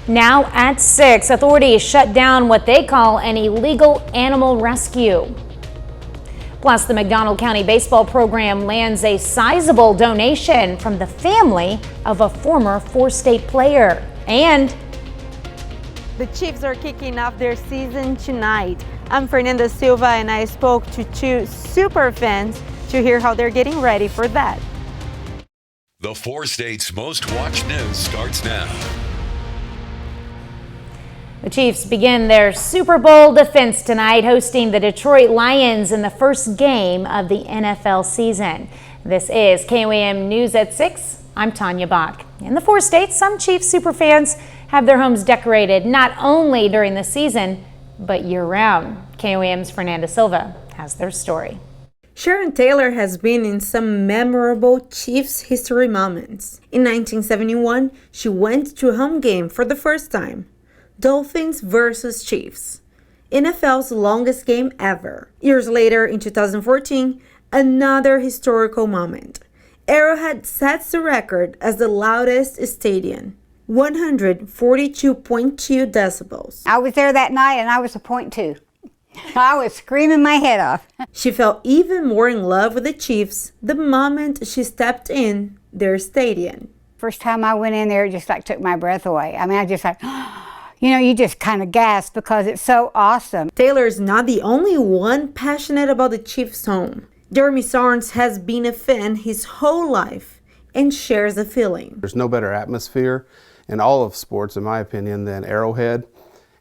Now at 6, authorities shut down what they call an illegal animal rescue. Plus, the McDonald County baseball program lands a sizable donation from the family of a former four-state player. And the Chiefs are kicking off their season tonight. I'm Fernanda Silva, and I spoke to two super fans to hear how they're getting ready for that. The four states' most watched news starts now. The Chiefs begin their Super Bowl defense tonight, hosting the Detroit Lions in the first game of the NFL season. This is KOAM News at 6. I'm Tanya Bach. In the four states, some Chiefs superfans have their homes decorated not only during the season, but year-round. KOAM's Fernanda Silva has their story. Sharon Taylor has been in some memorable Chiefs history moments. In 1971, she went to a home game for the first time. Dolphins versus Chiefs, NFL's longest game ever. Years later, in 2014, another historical moment. Arrowhead sets the record as the loudest stadium, 142.2 decibels. I was there that night and I was a .2. I was screaming my head off. She fell even more in love with the Chiefs the moment she stepped in their stadium. First time I went in there, it just like took my breath away. I mean, I just like, you know, you just kind of gasp because it's so awesome. Taylor is not the only one passionate about the Chiefs' home. Jeremy Sarnes has been a fan his whole life and shares the feeling. There's no better atmosphere in all of sports, in my opinion, than Arrowhead.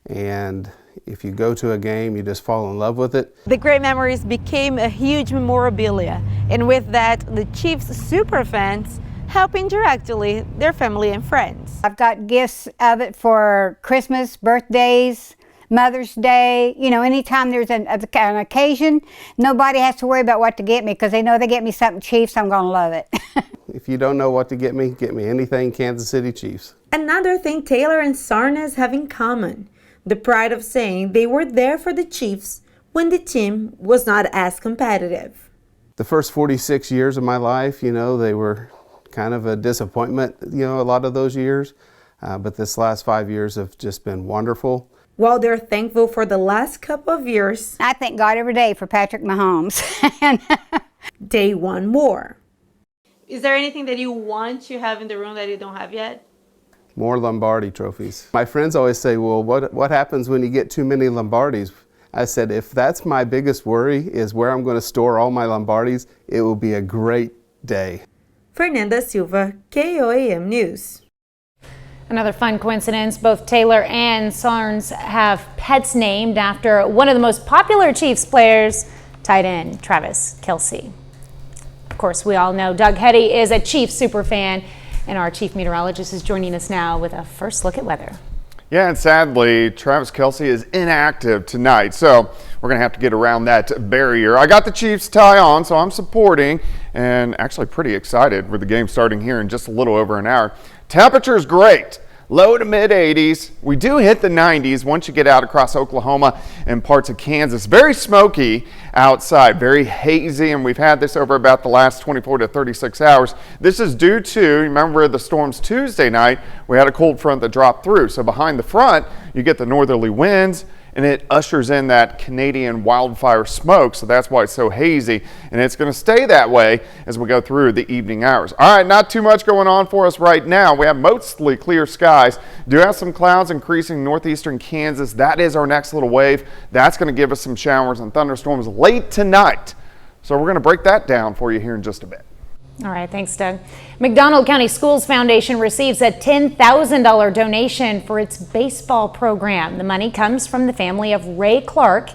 And if you go to a game, you just fall in love with it. The great memories became a huge memorabilia. And with that, the Chiefs superfans help indirectly their family and friends. I've got gifts of it for Christmas, birthdays, Mother's Day. You know, anytime there's an occasion, nobody has to worry about what to get me because they know they get me something Chiefs, I'm going to love it. If you don't know what to get me anything Kansas City Chiefs. Another thing Taylor and Sarnes have in common, the pride of saying they were there for the Chiefs when the team was not as competitive. The first 46 years of my life, you know, they were kind of a disappointment, you know, a lot of those years. But this last 5 years have just been wonderful. While they're thankful for the last couple of years, I thank God every day for Patrick Mahomes. they want more. Is there anything that you want to have in the room that you don't have yet? More Lombardi trophies. My friends always say, well, what happens when you get too many Lombardis? I said, if that's my biggest worry, is where I'm going to store all my Lombardis, it will be a great day. Fernanda Silva, KOAM News. Another fun coincidence, both Taylor and Sarnes have pets named after one of the most popular Chiefs players, tight end Travis Kelce. Of course, we all know Doug Hetty is a Chiefs superfan, and our chief meteorologist is joining us now with a first look at weather. Yeah, and sadly, Travis Kelce is inactive tonight, so we're going to have to get around that barrier. I got the Chiefs tie on, so I'm supporting and actually pretty excited with the game starting here in just a little over an hour. Temperature is great. Low to mid 80s. We do hit the 90s once you get out across Oklahoma and parts of Kansas. Very smoky outside, very hazy, and we've had this over about the last 24 to 36 hours. This is due to, remember the storms Tuesday night, we had a cold front that dropped through. So behind the front, you get the northerly winds, and it ushers in that Canadian wildfire smoke, so that's why it's so hazy, and it's going to stay that way as we go through the evening hours. All right, not too much going on for us right now. We have mostly clear skies. Do have some clouds increasing northeastern Kansas. That is our next little wave. That's going to give us some showers and thunderstorms late tonight. So we're going to break that down for you here in just a bit. All right, thanks, Doug. McDonald County Schools Foundation receives a $10,000 donation for its baseball program. The money comes from the family of Ray Clark,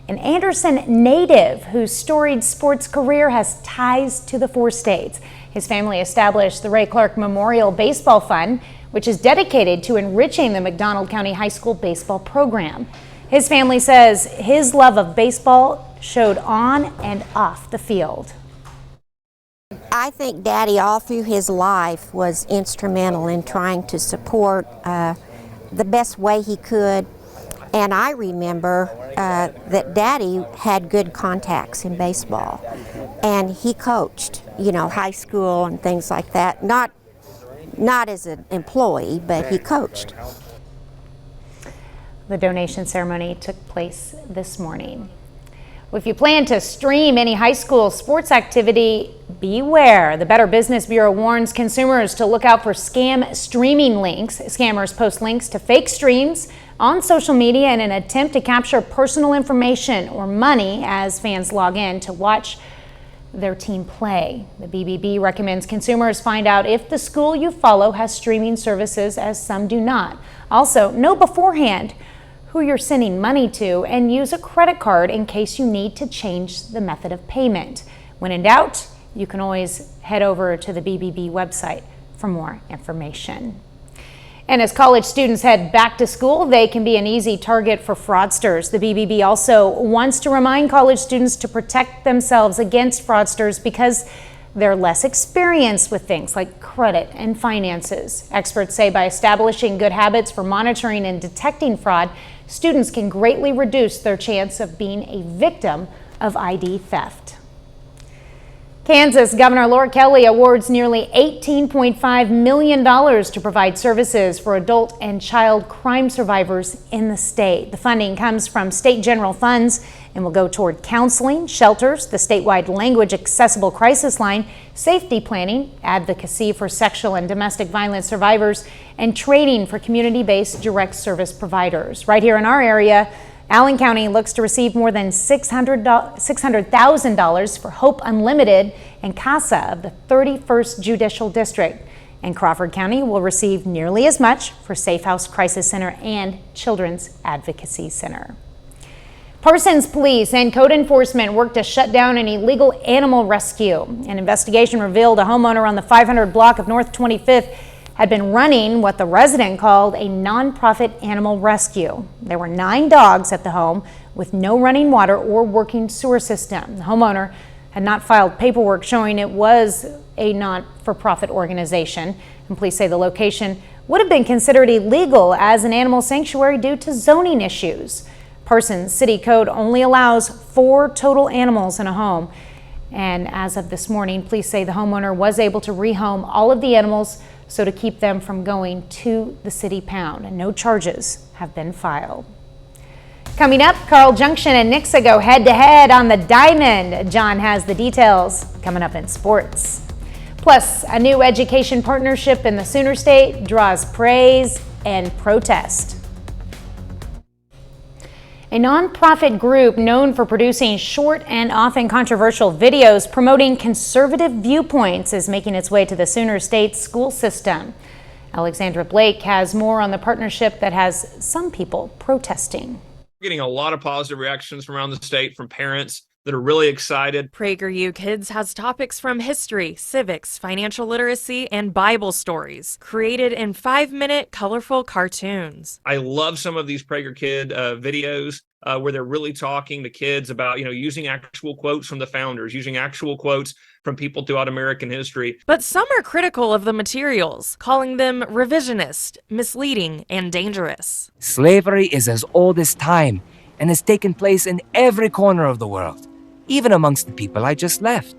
an Anderson native whose storied sports career has ties to the four states. His family established the Ray Clark Memorial Baseball Fund, which is dedicated to enriching the McDonald County High School baseball program. His family says his love of baseball showed on and off the field. I think Daddy all through his life was instrumental in trying to support the best way he could. And I remember that Daddy had good contacts in baseball. And he coached, you know, high school and things like that. Not as an employee, but he coached. The donation ceremony took place this morning. If you plan to stream any high school sports activity, beware. The Better Business Bureau warns consumers to look out for scam streaming links. Scammers post links to fake streams on social media in an attempt to capture personal information or money as fans log in to watch their team play. The BBB recommends consumers find out if the school you follow has streaming services, as some do not. Also, know beforehand who you're sending money to and use a credit card in case you need to change the method of payment. When in doubt, you can always head over to the BBB website for more information. And as college students head back to school, they can be an easy target for fraudsters. The BBB also wants to remind college students to protect themselves against fraudsters because they're less experienced with things like credit and finances. Experts say by establishing good habits for monitoring and detecting fraud, students can greatly reduce their chance of being a victim of ID theft. Kansas Governor Laura Kelly awards nearly $18.5 million to provide services for adult and child crime survivors in the state. The funding comes from state general funds and will go toward counseling, shelters, the statewide language accessible crisis line, safety planning, advocacy for sexual and domestic violence survivors, and training for community-based direct service providers. Right here in our area, Allen County looks to receive more than $600,000 for Hope Unlimited and CASA of the 31st Judicial District. And Crawford County will receive nearly as much for Safe House Crisis Center and Children's Advocacy Center. Parsons Police and Code Enforcement worked to shut down an illegal animal rescue. An investigation revealed a homeowner on the 500 block of North 25th had been running what the resident called a nonprofit animal rescue. There were 9 dogs at the home with no running water or working sewer system. The homeowner had not filed paperwork showing it was a not-for-profit organization, and police say the location would have been considered illegal as an animal sanctuary due to zoning issues. Parsons City Code only allows 4 total animals in a home, and as of this morning, police say the homeowner was able to rehome all of the animals so to keep them from going to the city pound, and no charges have been filed. Coming up, Carl Junction and Nixa go head-to-head on the diamond. John has the details coming up in sports. Plus, a new education partnership in the Sooner State draws praise and protest. A nonprofit group known for producing short and often controversial videos promoting conservative viewpoints is making its way to the Sooner State school system. Alexandra Blake has more on the partnership that has some people protesting. Getting a lot of positive reactions from around the state from parents that are really excited. PragerU Kids has topics from history, civics, financial literacy, and Bible stories, created in 5-minute colorful cartoons. I love some of these Prager Kid videos where they're really talking to kids about, using actual quotes from the founders, using actual quotes from people throughout American history. But some are critical of the materials, calling them revisionist, misleading, and dangerous. Slavery is as old as time and has taken place in every corner of the world, even amongst the people I just left.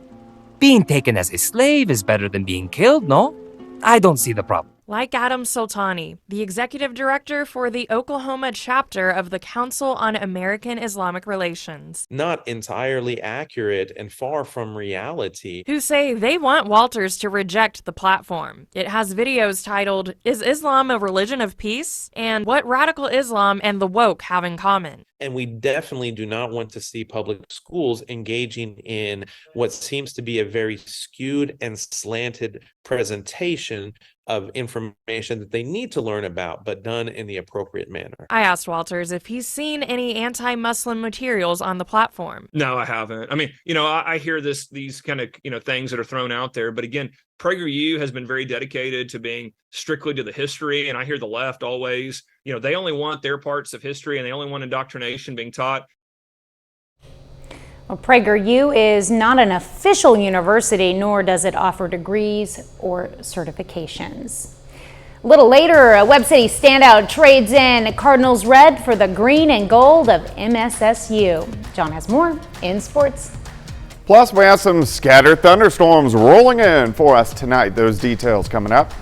Being taken as a slave is better than being killed, no? I don't see the problem. Like Adam Soltani, the executive director for the Oklahoma chapter of the Council on American Islamic Relations. Not entirely accurate and far from reality. Who say they want Walters to reject the platform. It has videos titled, "Is Islam a Religion of Peace?" and "What Radical Islam and the Woke Have in Common." And we definitely do not want to see public schools engaging in what seems to be a very skewed and slanted presentation of information that they need to learn about, but done in the appropriate manner. I asked Walters if he's seen any anti-Muslim materials on the platform. No, I haven't. I mean, I hear these kind of, things that are thrown out there, but again, PragerU has been very dedicated to being strictly to the history, and I hear the left always, they only want their parts of history and they only want indoctrination being taught. Well, PragerU is not an official university, nor does it offer degrees or certifications. A little later, a Webb City standout trades in Cardinals red for the green and gold of MSSU. John has more in sports. Plus, we have some scattered thunderstorms rolling in for us tonight. Those details coming up.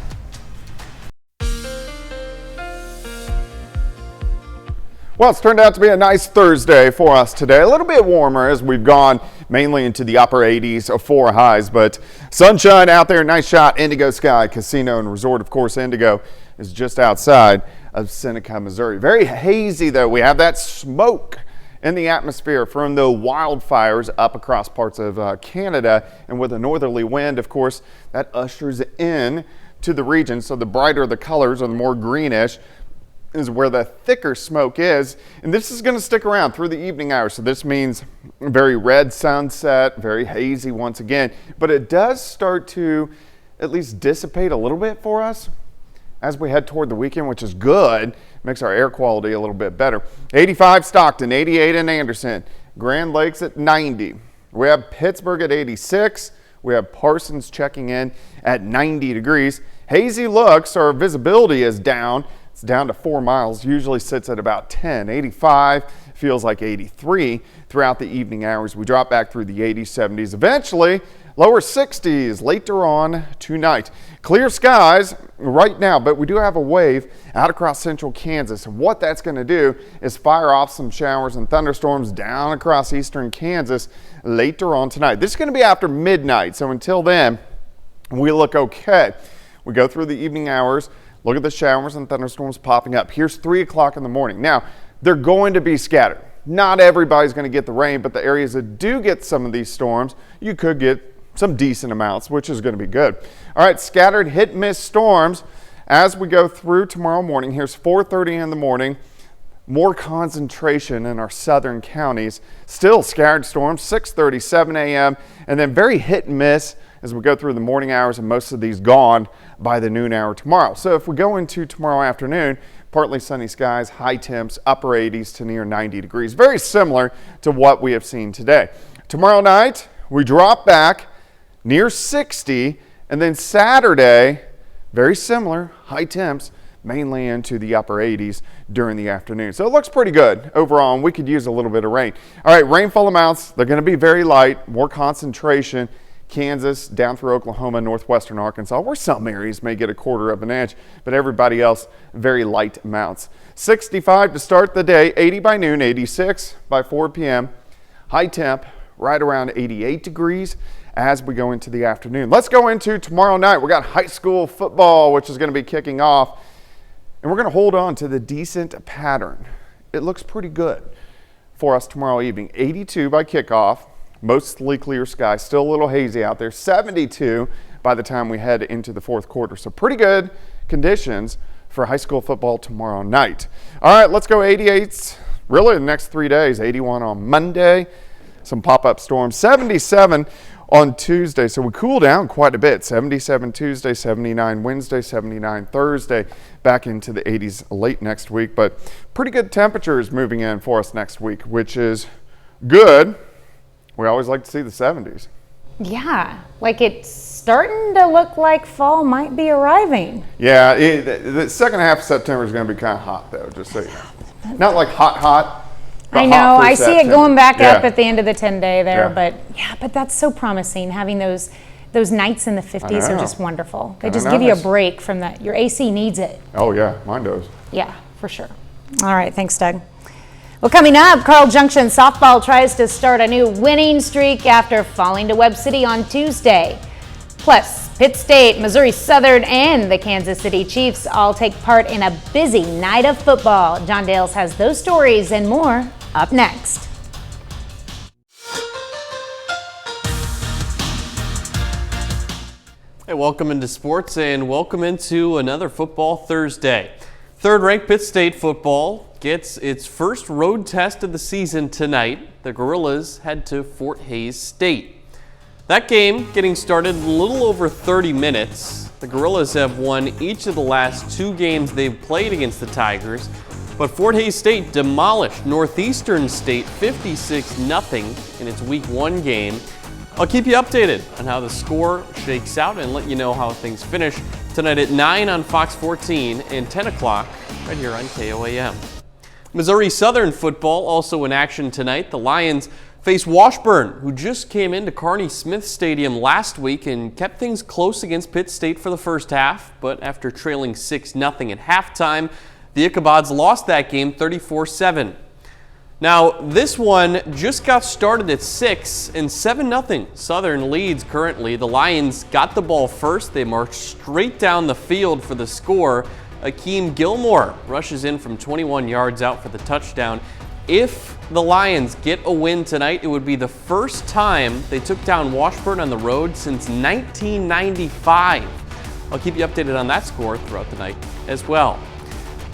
Well, it's turned out to be a nice Thursday for us today. A little bit warmer as we've gone mainly into the upper 80s of 4 highs, but sunshine out there, nice shot. Indigo Sky Casino and Resort, of course, Indigo is just outside of Seneca, Missouri. Very hazy, though. We have that smoke in the atmosphere from the wildfires up across parts of Canada, and with a northerly wind, of course, that ushers in to the region. So the brighter the colors, or the more greenish, is where the thicker smoke is, and this is going to stick around through the evening hours. So this means very red sunset, very hazy once again, but it does start to at least dissipate a little bit for us as we head toward the weekend, which is good. Makes our air quality a little bit better. 85 Stockton, 88 in Anderson, Grand Lakes at 90. We have Pittsburgh at 86. We have Parsons checking in at 90 degrees. Hazy looks, our visibility is down. It's down to 4 miles, usually sits at about 10. 85 feels like 83 throughout the evening hours. We drop back through the 80s, 70s, eventually lower 60s later on tonight. Clear skies right now, but we do have a wave out across central Kansas. And what that's going to do is fire off some showers and thunderstorms down across eastern Kansas later on tonight. This is going to be after midnight, so until then, we look okay. We go through the evening hours. Look at the showers and thunderstorms popping up. Here's 3 o'clock in the morning. Now, they're going to be scattered. Not everybody's going to get the rain, but the areas that do get some of these storms, you could get some decent amounts, which is going to be good. All right, scattered hit-miss storms as we go through tomorrow morning. Here's 4:30 in the morning. More concentration in our southern counties. Still scattered storms, 6:30, 7 a.m., and then very hit and miss as we go through the morning hours, and most of these gone by the noon hour tomorrow. So if we go into tomorrow afternoon, partly sunny skies, high temps, upper 80s to near 90 degrees. Very similar to what we have seen today. Tomorrow night, we drop back near 60, and then Saturday, very similar, high temps, mainly into the upper 80s during the afternoon. So it looks pretty good overall, and we could use a little bit of rain. All right, rainfall amounts, they're going to be very light, more concentration. Kansas, down through Oklahoma, northwestern Arkansas, where some areas may get 1/4 of an inch, but everybody else, very light amounts. 65 to start the day, 80 by noon, 86 by 4 p.m. High temp, right around 88 degrees as we go into the afternoon. Let's go into tomorrow night. We got high school football, which is going to be kicking off, and we're going to hold on to the decent pattern. It looks pretty good for us tomorrow evening. 82 by kickoff. Mostly clear skies, still a little hazy out there. 72 by the time we head into the fourth quarter. So pretty good conditions for high school football tomorrow night. All right, let's go 88s. Really the next 3 days. 81 on Monday. Some pop-up storms. 77 on Tuesday. So we cool down quite a bit. 77 Tuesday, 79 Wednesday, 79 Thursday. Back into the 80s late next week. But pretty good temperatures moving in for us next week, which is good. We always like to see the 70s. Yeah, like it's starting to look like fall might be arriving. Yeah, the second half of September is going to be kind of hot, though, just so you know. Not like hot, but I know, hot for I see it September. going back up Yeah. at the end of the 10-day there, Yeah. but that's so promising. Having those nights in the 50s are know. just wonderful. They Kinda just give you a nice. break from that. Your AC needs it. Oh, yeah, mine does. Yeah, for sure. All right, thanks, Doug. Well, coming up, Carl Junction softball tries to start a new winning streak after falling to Webb City on Tuesday. Plus, Pitt State, Missouri Southern, and the Kansas City Chiefs all take part in a busy night of football. John Dales has those stories and more up next. Hey, welcome into sports and welcome into another Football Thursday. Third-ranked Pitt State football gets its first road test of the season tonight. The Gorillas head to Fort Hays State. That game getting started in a little over 30 minutes. The Gorillas have won each of the last 2 games they've played against the Tigers, but Fort Hays State demolished Northeastern State 56-0 in its Week 1 game. I'll keep you updated on how the score shakes out and let you know how things finish tonight at 9 on Fox 14 and 10 o'clock right here on KOAM. Missouri Southern football also in action tonight. The Lions face Washburn, who just came into Kearney Smith Stadium last week and kept things close against Pitt State for the first half, but after trailing 6-0 at halftime, The Ichabods lost that game 34-7. Now, this one just got started at 6 and 7-0. Southern leads currently. The Lions got the ball first. They marched straight down the field for the score. Akeem Gilmore rushes in from 21 yards out for the touchdown. If the Lions get a win tonight, it would be the first time they took down Washburn on the road since 1995. I'll keep you updated on that score throughout the night as well.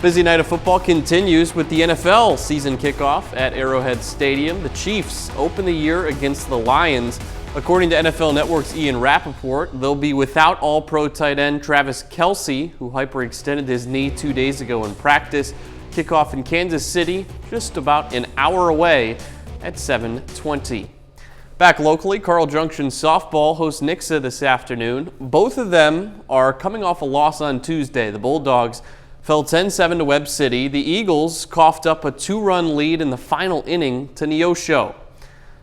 Busy night of football continues with the NFL season kickoff at Arrowhead Stadium. The Chiefs open the year against the Lions. According to NFL Network's Ian Rappaport, they'll be without All-Pro tight end Travis Kelce, who hyperextended his knee 2 days ago in practice. Kickoff in Kansas City, just about an hour away at 7:20. Back locally, Carl Junction softball hosts Nixa this afternoon. Both of them are coming off a loss on Tuesday. The Bulldogs fell 10-7 to Webb City. The Eagles coughed up a 2-run lead in the final inning to Neosho.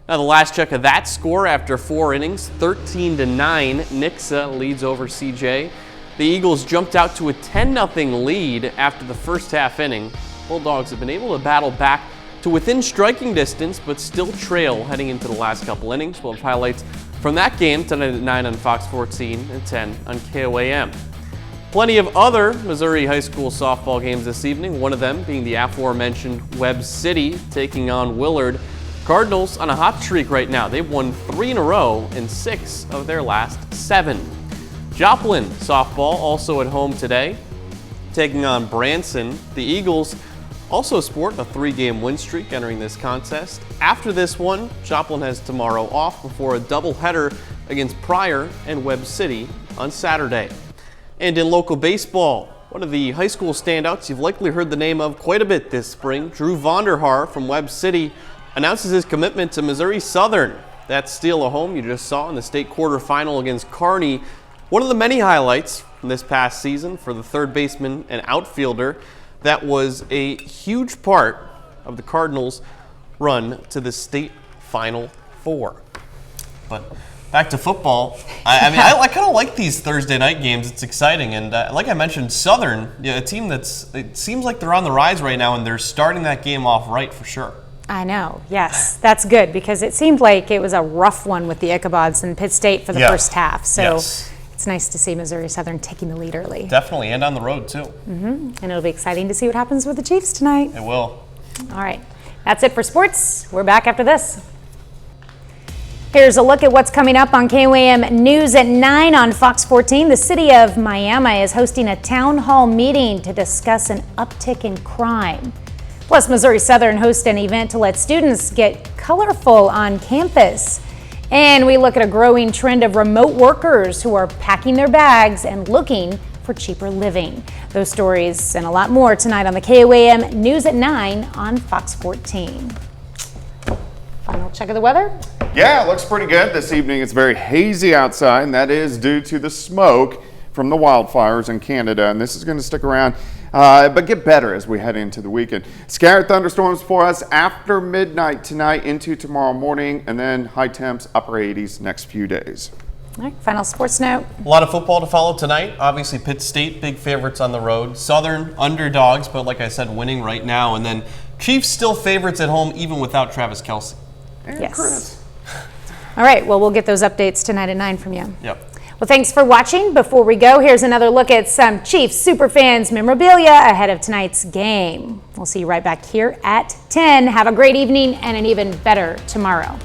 Now the last check of that score after 4 innings, 13-9, Nixa leads over CJ. The Eagles jumped out to a 10-0 lead after the first half inning. Bulldogs have been able to battle back to within striking distance, but still trail heading into the last couple innings. We'll have highlights from that game tonight at 9 on Fox 14 and 10 on KOAM. Plenty of other Missouri high school softball games this evening, one of them being the aforementioned Webb City taking on Willard. Cardinals on a hot streak right now. They've won 3 in a row in 6 of their last 7. Joplin softball also at home today, taking on Branson. The Eagles also sport a 3-game win streak entering this contest. After this one, Joplin has tomorrow off before a doubleheader against Pryor and Webb City on Saturday. And in local baseball, one of the high school standouts you've likely heard the name of quite a bit this spring, Drew Vonderhaar from Webb City, announces his commitment to Missouri Southern. That steal of home you just saw in the state quarterfinal against Kearney. One of the many highlights from this past season for the third baseman and outfielder that was a huge part of the Cardinals' run to the state Final Four. But back to football. I kind of like these Thursday night games. It's exciting. And like I mentioned, Southern, a team it seems like they're on the rise right now, and they're starting that game off right for sure. I know, yes. That's good because it seemed like it was a rough one with the Ichabods and Pitt State for the first half. So it's nice to see Missouri Southern taking the lead early. Definitely, and on the road too. And it'll be exciting to see what happens with the Chiefs tonight. It will. All right, that's it for sports. We're back after this. Here's a look at what's coming up on KOAM News at 9 on Fox 14. The city of Miami is hosting a town hall meeting to discuss an uptick in crime. Plus, Missouri Southern hosts an event to let students get colorful on campus. And we look at a growing trend of remote workers who are packing their bags and looking for cheaper living. Those stories and a lot more tonight on the KOAM News at 9 on Fox 14. Final check of the weather. Yeah, it looks pretty good this evening. It's very hazy outside, and that is due to the smoke from the wildfires in Canada. And this is going to stick around, but get better as we head into the weekend. Scattered thunderstorms for us after midnight tonight into tomorrow morning, and then high temps, upper 80s next few days. All right, final sports note. A lot of football to follow tonight. Obviously, Pitt State, big favorites on the road. Southern, underdogs, but like I said, winning right now. And then Chiefs still favorites at home, even without Travis Kelce. And Yes. Chris. All right, well, we'll get those updates tonight at 9 from you. Yep. Well, thanks for watching. Before we go, here's another look at some Chiefs Superfans memorabilia ahead of tonight's game. We'll see you right back here at 10. Have a great evening and an even better tomorrow.